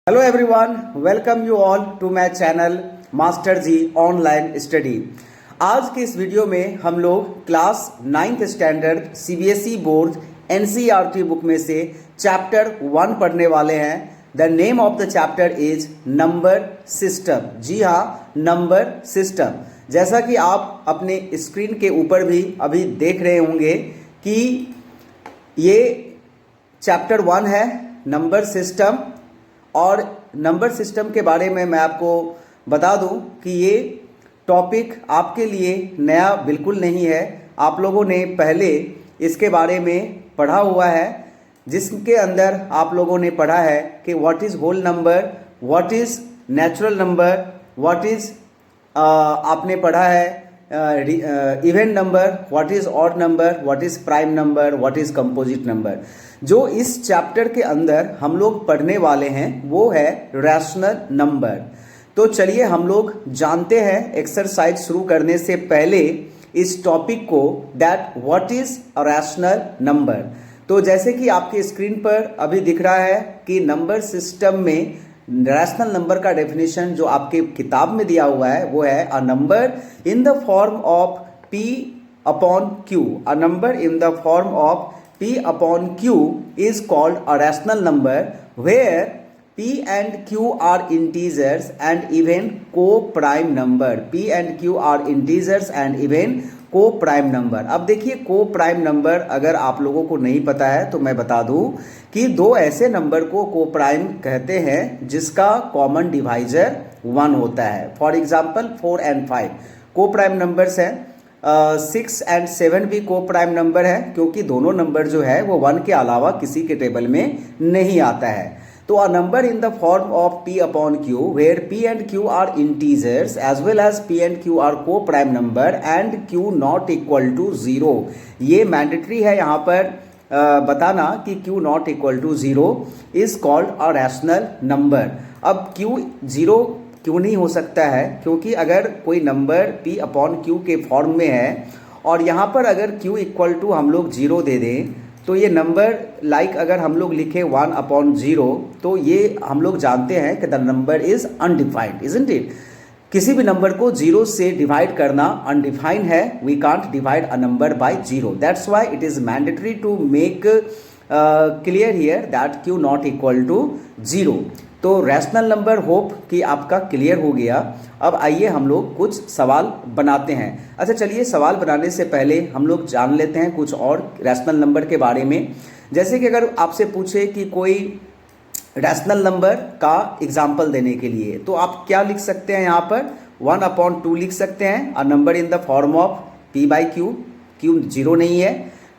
Hello everyone, welcome you all to my channel master ji online study. आज के इस video में हम लोग class 9th standard CBSE board NCERT book में से चैप्टर 1 पढ़ने वाले हैं। The name of the chapter is number system. जी हाँ, नंबर सिस्टम। जैसा कि आप अपने स्क्रीन के ऊपर भी अभी देख रहे होंगे कि ये चैप्टर 1 है, नंबर सिस्टम। और नंबर सिस्टम के बारे में मैं आपको बता दूं कि ये टॉपिक आपके लिए नया बिल्कुल नहीं है। आप लोगों ने पहले इसके बारे में पढ़ा हुआ है, जिसके अंदर आप लोगों ने पढ़ा है कि what is whole number, what is natural number, what is आपने पढ़ा है even number, what is odd number, what is prime number, what is composite number. जो इस चैप्टर के अंदर हम लोग पढ़ने वाले हैं वो है रैशनल नंबर। तो चलिए हम लोग जानते हैं एक्सरसाइज शुरू करने से पहले इस टॉपिक को, that what is a rational number. तो जैसे कि आपके स्क्रीन पर अभी दिख रहा है कि नंबर सिस्टम में रैशनल नंबर का डेफिनेशन जो आपके किताब में दिया हुआ है वो है अ number in the form of P upon Q। A number in the form of P upon Q is called a rational number where P and Q are integers and even co-prime number। P and Q are integers and even co-prime number। अब देखिए co-prime number अगर आप लोगों को नहीं पता है तो मैं बता दूं कि दो ऐसे नंबर को co-prime कहते हैं जिसका कॉमन डिवाइजर 1 होता है। For example 4 and 5 co-prime numbers हैं। 6 and 7 भी को प्राइम नंबर है क्योंकि दोनों नंबर जो है वो 1 के अलावा किसी के टेबल में नहीं आता है। तो a number in the form of P upon Q where P and Q are integers as well as P and Q are coprime number and Q not equal to 0। ये mandatory है यहाँ पर बताना कि Q not equal to 0 is called a rational number. अब Q 0 क्यों नहीं हो सकता है? क्योंकि अगर कोई नंबर P अपॉन Q के फॉर्म में है और यहाँ पर अगर Q इक्वल टू हम लोग 0 दे दें तो ये नंबर अगर हम लोग लिखे 1 अपॉन 0 तो ये हम लोग जानते हैं कि the number is undefined, isn't it. किसी भी नंबर को 0 से डिवाइड करना अनडिफाइंड है। We can't divide a number by 0। That's why it is mandatory to make clear here that Q not equal to 0। तो रैशनल नंबर होप कि आपका clear हो गया। अब आइए हम लोग कुछ सवाल बनाते हैं। अच्छा चलिए, सवाल बनाने से पहले हम लोग जान लेते हैं कुछ और रैशनल नंबर के बारे में। जैसे कि अगर आपसे पूछे कि कोई रैशनल नंबर का एग्जाम्पल देने के लिए तो आप क्या लिख सकते हैं? यहाँ पर 1 अपॉन 2 लिख सकते हैं। अ number in the form of P by Q। Q 0 नहीं है,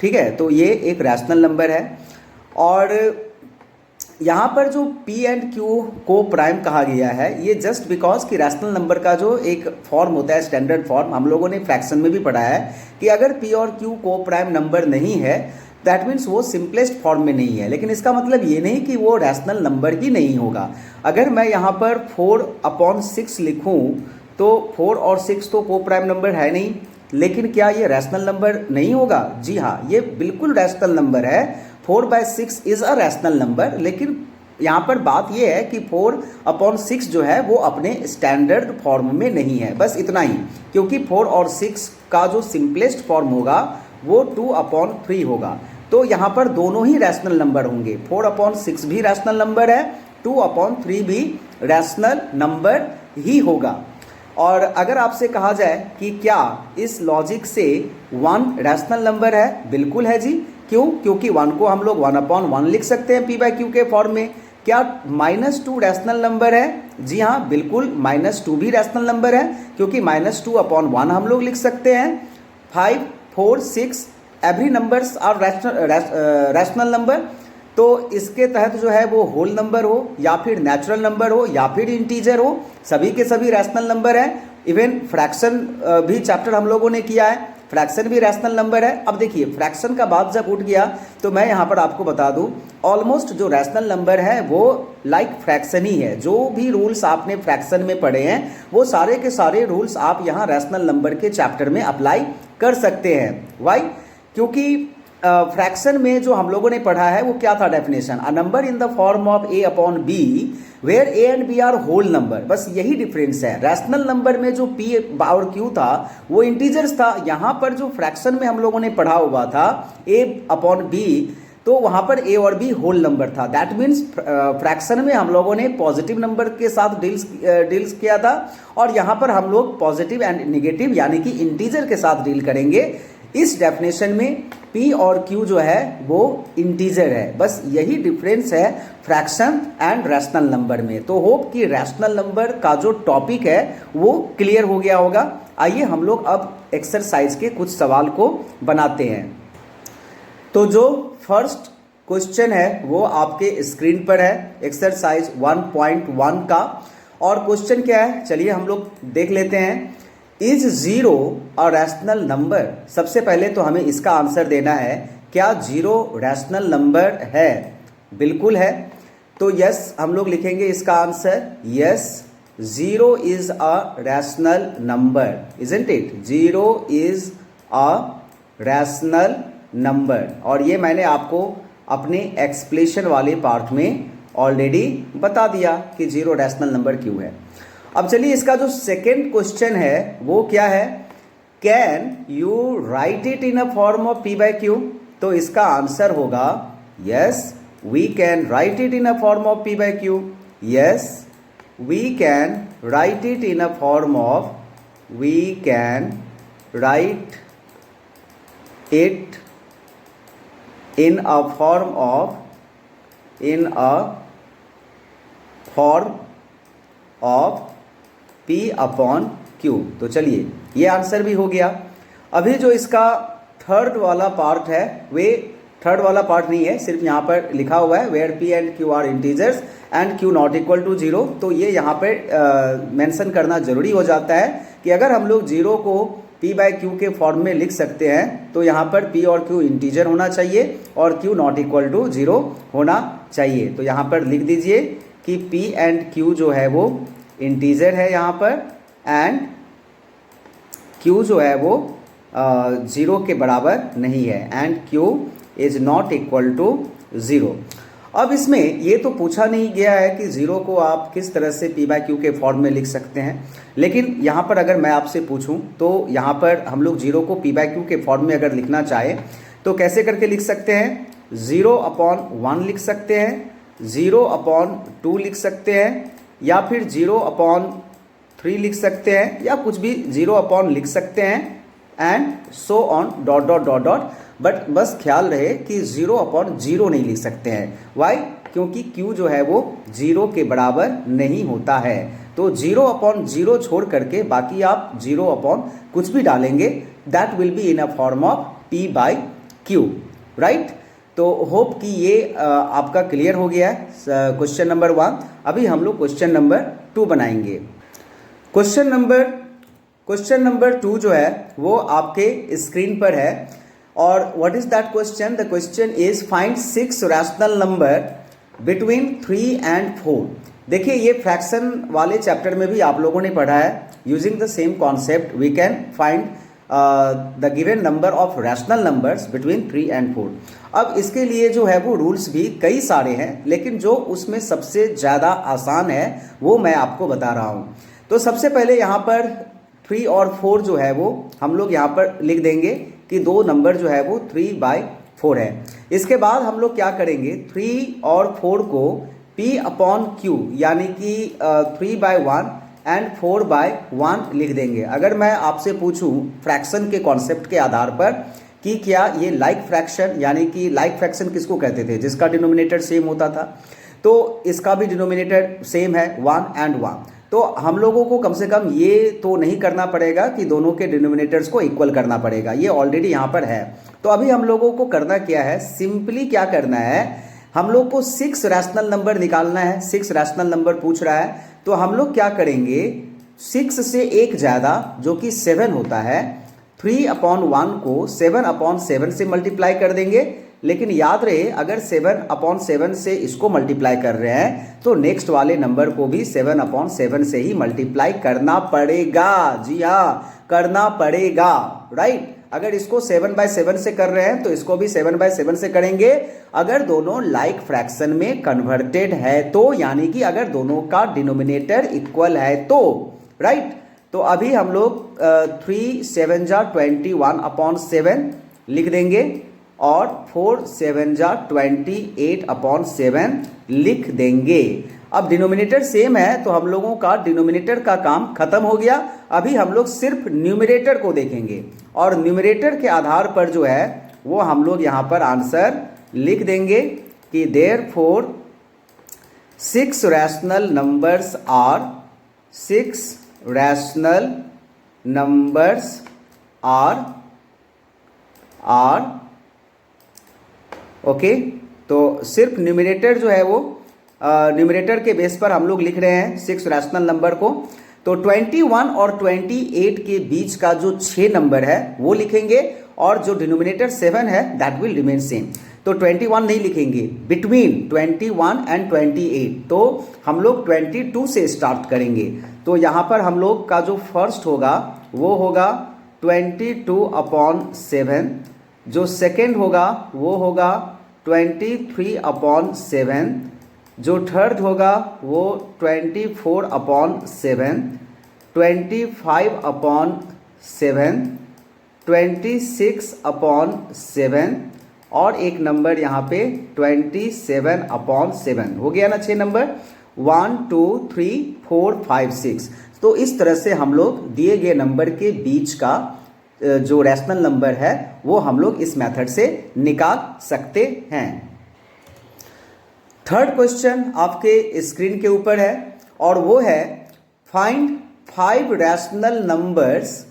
ठीक है, तो ये एक रैशनल नंबर है। और यहाँ पर जो P एंड Q को प्राइम कहा गया है ये जस्ट बिकॉज कि रैशनल नंबर का जो एक फॉर्म होता है, स्टैंडर्ड फॉर्म, हम लोगों ने फ्रैक्शन में भी पढ़ा है कि अगर P और Q को प्राइम नंबर नहीं है दैट मीन्स वो सिंपलेस्ट फॉर्म में नहीं है। लेकिन इसका मतलब ये नहीं कि वो रैशनल नंबर ही नहीं होगा। अगर मैं यहाँ पर 4 अपॉन 6 लिखूँ तो 4 और 6 तो को प्राइम नंबर है नहीं, लेकिन क्या ये रैशनल नंबर नहीं होगा? जी हाँ, ये बिल्कुल रैशनल नंबर है। 4 by 6 is a rational number. लेकिन यहाँ पर बात यह है कि 4 अपॉन 6 जो है वो अपने स्टैंडर्ड फॉर्म में नहीं है, बस इतना ही। क्योंकि 4 और 6 का जो सिंपलेस्ट फॉर्म होगा वो 2 अपॉन 3 होगा। तो यहाँ पर दोनों ही रैशनल नंबर होंगे। 4 अपॉन 6 भी रैशनल नंबर है, 2 अपॉन 3 भी रैशनल नंबर ही होगा। और अगर आपसे कहा जाए कि क्या इस लॉजिक से 1 रैशनल नंबर है? बिल्कुल है जी। क्यों? क्योंकि 1 को हम लोग 1 अपॉन 1 लिख सकते हैं P बाई Q के फॉर्म में। क्या -2 रैशनल नंबर है? जी हाँ, बिल्कुल -2 भी रैशनल नंबर है क्योंकि -2 अपॉन 1 हम लोग लिख सकते हैं। 5, 4, 6 every numbers are rational number. तो इसके तहत जो है वो होल नंबर हो या फिर नेचुरल नंबर हो या फिर इंटीजर हो, सभी के सभी रैशनल नंबर है। इवन फ्रैक्शन भी चैप्टर हम लोगों ने किया है, फ्रैक्शन भी रैशनल नंबर है। अब देखिए फ्रैक्शन का बात जब उठ गया तो मैं यहाँ पर आपको बता दूँ ऑलमोस्ट जो रैशनल नंबर है वो लाइक फ्रैक्शन ही है। जो भी रूल्स आपने फ्रैक्शन में पढ़े हैं वो सारे के सारे रूल्स आप यहाँ रैशनल नंबर के चैप्टर में अप्लाई कर सकते हैं। वाई? क्योंकि फ्रैक्शन में जो हम लोगों ने पढ़ा है वो क्या था definition? A number in the form of A upon B where A and B are whole number, बस यही डिफरेंस है। रैशनल नंबर में जो पी और क्यू था वो इंटीजर्स था, यहाँ पर जो फ्रैक्शन में हम लोगों ने पढ़ा हुआ था ए अपॉन बी, तो वहां पर ए और बी होल नंबर था। दैट मीन्स फ्रैक्शन में हम लोगों ने पॉजिटिव नंबर के साथ डील्स किया था, और यहाँ पर हम लोग पॉजिटिव एंड निगेटिव यानी कि इंटीजर के साथ डील करेंगे। इस डेफिनेशन में P और Q जो है वो इंटीजर है, बस यही डिफरेंस है फ्रैक्शन एंड रैशनल नंबर में। तो होप कि रैशनल नंबर का जो टॉपिक है वो क्लियर हो गया होगा। आइए हम लोग अब एक्सरसाइज के कुछ सवाल को बनाते हैं। तो जो फर्स्ट क्वेश्चन है वो आपके स्क्रीन पर है, एक्सरसाइज 1.1 का। और क्वेश्चन क्या है चलिए हम लोग देख लेते हैं। Is zero a rational number? सबसे पहले तो हमें इसका आंसर देना है, क्या जीरो रैशनल नंबर है? बिल्कुल है। तो यस हम लोग लिखेंगे इसका answer, yes zero is a rational number, isn't it? Zero is a rational number. और ये मैंने आपको अपने एक्सप्लेनेशन वाले पार्ट में ऑलरेडी बता दिया कि जीरो रैशनल नंबर क्यों है। अब चलिए इसका जो सेकेंड क्वेश्चन है वो क्या है, can you write it in a form of P by Q? तो इसका आंसर होगा yes we can write it in a form of P by Q. Yes we can write it in a form of, we can write it in a form of, in a form of P upon Q। तो चलिए ये answer भी हो गया। अभी जो इसका third वाला पार्ट है, वे थर्ड वाला पार्ट नहीं है, सिर्फ यहाँ पर लिखा हुआ है where P and Q are integers and Q not equal to zero. तो ये यहाँ पर मेंशन करना जरूरी हो जाता है कि अगर हम लोग जीरो को P बाय Q के फॉर्म में लिख सकते हैं तो यहाँ पर P और Q इंटीजर होना चाहिए और Q not equal to zero होना चाहिए। तो यहाँ पर लिख दीजिए कि P एंड Q जो है वो इंटीजर है यहाँ पर, एंड Q जो है वो जीरो के बराबर नहीं है, and Q is not equal to zero. अब इसमें ये तो पूछा नहीं गया है कि जीरो को आप किस तरह से P बाय Q के फॉर्म में लिख सकते हैं, लेकिन यहाँ पर अगर मैं आपसे पूछूं तो यहाँ पर हम लोग जीरो को P बाय Q के फॉर्म में अगर लिखना चाहें तो कैसे करके लिख सकते हैं? जीरो अपॉन वन लिख सकते हैं, जीरो अपॉन टू लिख सकते हैं, या फिर जीरो अपॉन थ्री लिख सकते हैं, या कुछ भी जीरो अपॉन लिख सकते हैं, and so on dot dot dot dot. But बस ख्याल रहे कि जीरो अपॉन जीरो नहीं लिख सकते हैं। वाई? क्योंकि Q जो है वो जीरो के बराबर नहीं होता है। तो जीरो अपॉन जीरो छोड़ करके बाकी आप जीरो अपॉन कुछ भी डालेंगे, that will be in a form of P by Q, right? तो होप कि ये आपका क्लियर हो गया है क्वेश्चन नंबर 1। अभी हम लोग क्वेश्चन नंबर 2 बनाएंगे। क्वेश्चन नंबर 2 जो है वो आपके स्क्रीन पर है। और what is that question? The question is find 6 rational number between 3 and 4। देखिए ये फ्रैक्शन वाले चैप्टर में भी आप लोगों ने पढ़ा है, using the same concept we can find the given number of rational numbers between 3 and 4। अब इसके लिए जो है वो रूल्स भी कई सारे हैं, लेकिन जो उसमें सबसे ज़्यादा आसान है वो मैं आपको बता रहा हूँ। तो सबसे पहले यहाँ पर 3 और 4 जो है वो हम लोग यहाँ पर लिख देंगे कि दो नंबर जो है वो 3 बाय 4 है। इसके बाद हम लोग क्या करेंगे, 3 और 4 को P अपॉन Q यानी कि 3 बाय 1 एंड 4 बाय 1 लिख देंगे। अगर मैं आपसे पूछूं फ्रैक्शन के कॉन्सेप्ट के आधार पर कि क्या ये लाइक फ्रैक्शन, यानी कि लाइक फ्रैक्शन किसको कहते थे? जिसका डिनोमिनेटर सेम होता था। तो इसका भी डिनोमिनेटर सेम है 1 एंड 1। तो हम लोगों को कम से कम ये तो नहीं करना पड़ेगा कि दोनों के डिनोमिनेटर्स को इक्वल करना पड़ेगा, ये ऑलरेडी यहाँ पर है। तो अभी हम लोगों को करना क्या है, सिंपली क्या करना है, हम लोग को 6 रैशनल नंबर निकालना है। 6 रैशनल नंबर पूछ रहा है, तो हम लोग क्या करेंगे, 6 से एक ज़्यादा जो कि 7 होता है, 3 अपॉन 1 को 7 अपॉन 7 से मल्टीप्लाई कर देंगे। लेकिन याद रहे अगर 7 अपॉन 7 से इसको मल्टीप्लाई कर रहे हैं तो नेक्स्ट वाले नंबर को भी 7 अपॉन 7 से ही मल्टीप्लाई करना पड़ेगा। जी हाँ, करना पड़ेगा, राइट? अगर इसको 7/7 से कर रहे हैं तो इसको भी 7/7 से करेंगे, अगर दोनों लाइक फ्रैक्शन में कन्वर्टेड है तो, यानी कि अगर दोनों का डिनोमिनेटर इक्वल है तो, राइट। तो अभी हम लोग 3 7 जा 21/7 लिख देंगे और 4 7 जा 28/7 लिख देंगे। अब डिनोमिनेटर सेम है तो हम लोगों का डिनोमिनेटर का काम खत्म हो गया। अभी हम लोग सिर्फ न्यूमरेटर को देखेंगे और न्यूमरेटर के आधार पर जो है वो हम लोग यहाँ पर आंसर लिख देंगे कि therefore 6 rational numbers are 6 rational numbers are okay. तो सिर्फ न्यूमरेटर जो है वो न्यूमरेटर के बेस पर हम लोग लिख रहे हैं 6 रैशनल नंबर को। तो 21 और 28 के बीच का जो 6 नंबर है वो लिखेंगे और जो डिनोमिनेटर 7 है दैट विल रिमेन सेम। तो 21 नहीं लिखेंगे, बिटवीन 21 एंड 28। तो हम लोग 22 से स्टार्ट करेंगे। तो यहाँ पर हम लोग का जो फर्स्ट होगा वो होगा 22/7, जो सेकेंड होगा वो होगा 23/7, जो थर्ड होगा वो 24/7, 25/7, 26/7 और एक नंबर यहाँ पे 27/7 हो गया ना। 6 नंबर 1 2 3 4 5 6। तो इस तरह से हम लोग दिए गए नंबर के बीच का जो रैशनल नंबर है वो हम लोग इस मेथड से निकाल सकते हैं। थर्ड क्वेश्चन आपके स्क्रीन के ऊपर है और वो है find 5 rational numbers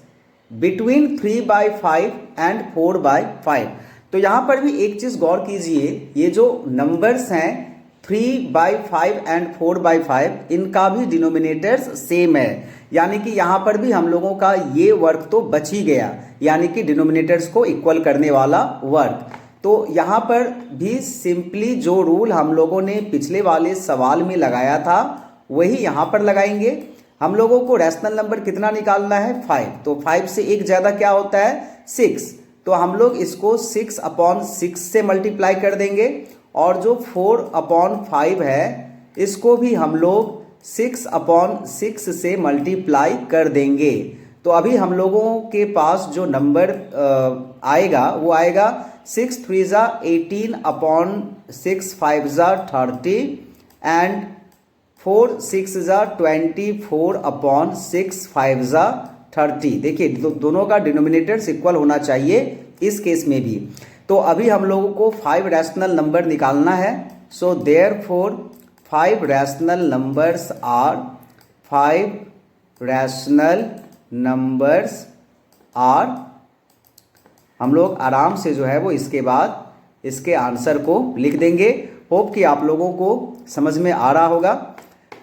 between 3/5 and 4/5। तो यहाँ पर भी एक चीज गौर कीजिए, ये जो नंबर्स हैं 3/5 एंड 4/5 इनका भी डिनोमिनेटर्स सेम है, यानी कि यहाँ पर भी हम लोगों का ये वर्क तो बच ही गया, यानी कि डिनोमिनेटर्स को इक्वल करने वाला वर्क। तो यहाँ पर भी सिंपली जो रूल हम लोगों ने पिछले वाले सवाल में लगाया था वही यहाँ पर लगाएंगे। हम लोगों को रैशनल नंबर कितना निकालना है 5, तो 5 से एक ज़्यादा क्या होता है 6। तो हम लोग इसको 6/6 से मल्टीप्लाई कर देंगे और जो 4/5 है इसको भी हम लोग 6/6 से मल्टीप्लाई कर देंगे। तो अभी हम लोगों के पास जो नंबर आएगा वो आएगा 6 3 जा 18/6, 5 जा 30 एंड 4 6 जा 24/6, 5 जा 30। देखिए दोनों का डिनोमिनेटर्स इक्वल होना चाहिए इस केस में भी। तो अभी हम लोगों को 5 रैशनल नंबर निकालना है। So therefore 5 rational numbers are 5 rational numbers are. हम लोग आराम से जो है वो इसके बाद इसके आंसर को लिख देंगे। होप कि आप लोगों को समझ में आ रहा होगा।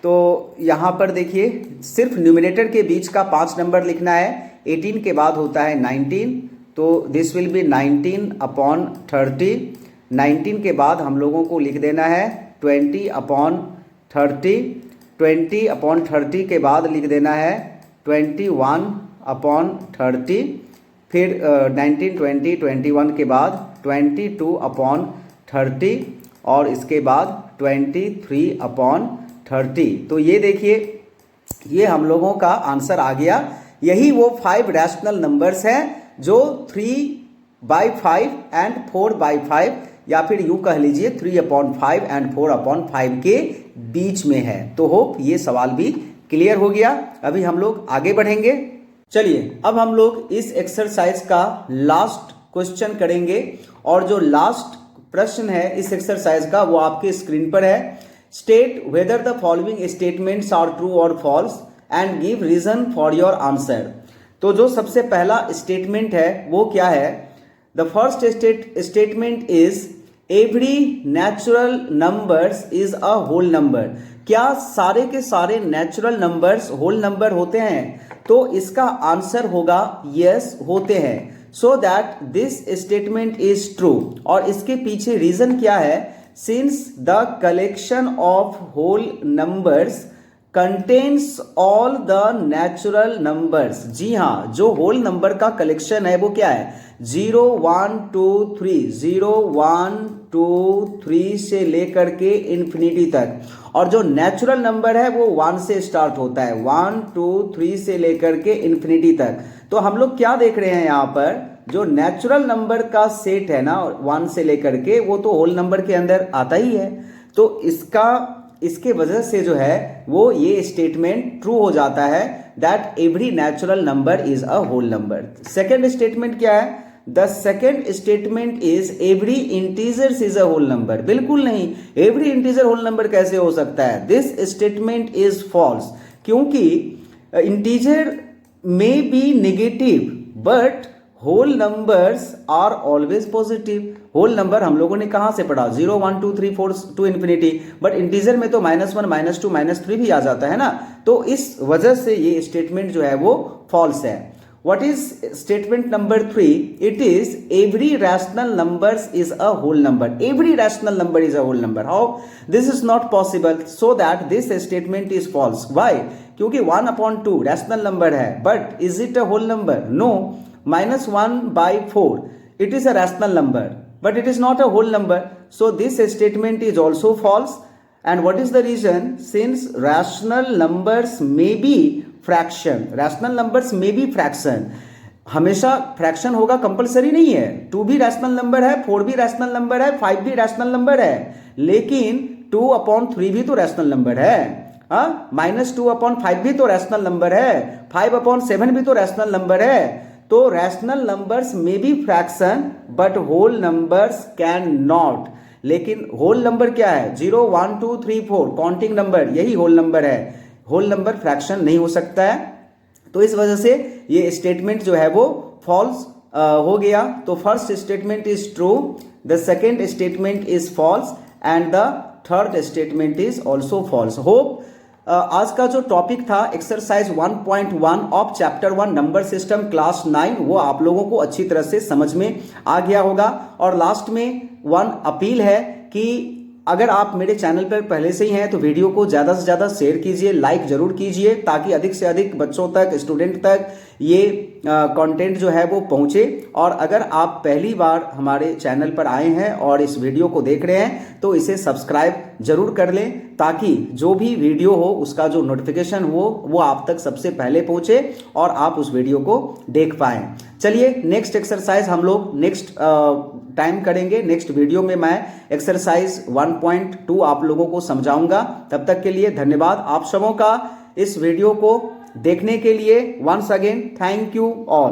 तो यहाँ पर देखिए सिर्फ न्यूमिनेटर के बीच का 5 नंबर लिखना है। 18 के बाद होता है 19, तो दिस विल बी 19/30। 19 के बाद हम लोगों को लिख देना है 20/30। 20/30 के बाद लिख देना है 21/30। फिर 19 20 21 के बाद 22/30 और इसके बाद 23/30। तो ये देखिए ये हम लोगों का आंसर आ गया। यही वो 5 रैशनल नंबर्स हैं जो 3/5 एंड 4/5 या फिर यूं कह लीजिए 3/5 एंड 4/5 के बीच में है। तो होप ये सवाल भी क्लियर हो गया। अभी हम लोग आगे बढ़ेंगे। चलिए अब हम लोग इस एक्सरसाइज का लास्ट क्वेश्चन करेंगे और जो लास्ट प्रश्न है इस एक्सरसाइज का वो आपके स्क्रीन पर है। State whether the following statements are true और false and give reason for your answer. तो जो सबसे पहला स्टेटमेंट है वो क्या है? The first statement is every natural numbers is a whole number. क्या सारे के सारे नेचुरल नंबर्स होल नंबर होते हैं? तो इसका आंसर होगा यस होते हैं। So that this statement is true. और इसके पीछे रीजन क्या है? Since the collection of whole numbers contains all the natural numbers. जी हाँ, जो होल नंबर का कलेक्शन है वो क्या है, 0 1 2 3, 0 1 2 3 से लेकर के इन्फिनिटी तक। और जो नेचुरल नंबर है वो 1 से स्टार्ट होता है, 1 2 3 से लेकर के इन्फिनिटी तक। तो हम लोग क्या देख रहे हैं यहाँ पर, जो नेचुरल नंबर का सेट है ना 1 से लेकर के, वो तो होल नंबर के अंदर आता ही है। तो इसके वजह से जो है वो ये स्टेटमेंट ट्रू हो जाता है that every natural number is a whole number. Second statement क्या है, the second statement is every integer is a whole number. बिल्कुल नहीं, एवरी इंटीजर होल नंबर कैसे हो सकता है, दिस स्टेटमेंट इज फॉल्स, क्योंकि integer may be negative but whole numbers are always positive. Whole number हम लोगों ने कहां से पढ़ा, 0 1 2 3 4 टू इन्फिनिटी, बट इंटीजर में तो -1 -2 -3 भी आ जाता है ना। तो इस वजह से ये स्टेटमेंट जो है वो फॉल्स है। What is statement number 3? It is every rational numbers is a whole number. Every rational number is a whole number. How? This is not possible. So that this statement is false. Why? क्योंकि 1/2 rational number है, but is it a whole number? No. -1/4 it is a rational number, but it is not a whole number. So this statement is also false. And what is the reason? Since rational numbers may be fraction, rational numbers में भी fraction, हमेशा fraction होगा compulsory नहीं है। 2 भी rational number है, 4 भी rational number है, 5 भी रैशनल नंबर है, लेकिन 2/3 भी तो रैशनल नंबर है, -2/5 भी तो रैशनल नंबर है, 5/7 भी तो रैशनल नंबर है। तो रैशनल नंबर्स में भी fraction but whole numbers can not. लेकिन होल नंबर क्या है, 0 1 2 3 4 काउंटिंग नंबर, यही होल नंबर है। होल नंबर फ्रैक्शन नहीं हो सकता है। तो इस वजह से ये स्टेटमेंट जो है वो फॉल्स हो गया। तो first statement is true, the second statement is false and the third statement is also false. Hope आज का जो टॉपिक था exercise 1.1 of chapter 1 number system class 9, वो आप लोगों को अच्छी तरह से समझ में आ गया होगा। और लास्ट में वन अपील है कि अगर आप मेरे चैनल पर पहले से ही हैं तो वीडियो को ज़्यादा से ज़्यादा शेयर कीजिए, लाइक जरूर कीजिए, ताकि अधिक से अधिक बच्चों तक, स्टूडेंट तक ये कंटेंट जो है वो पहुंचे। और अगर आप पहली बार हमारे चैनल पर आए हैं और इस वीडियो को देख रहे हैं तो इसे सब्सक्राइब जरूर कर लें, ताकि जो भी वीडियो हो उसका जो नोटिफिकेशन हो वो आप तक सबसे पहले पहुंचे और आप उस वीडियो को देख पाएं। चलिए नेक्स्ट एक्सरसाइज हम लोग नेक्स्ट टाइम करेंगे। नेक्स्ट वीडियो में मैं एक्सरसाइज 1.2 आप लोगों को समझाऊंगा। तब तक के लिए धन्यवाद आप सबों का इस वीडियो को देखने के लिए। Once again thank you all.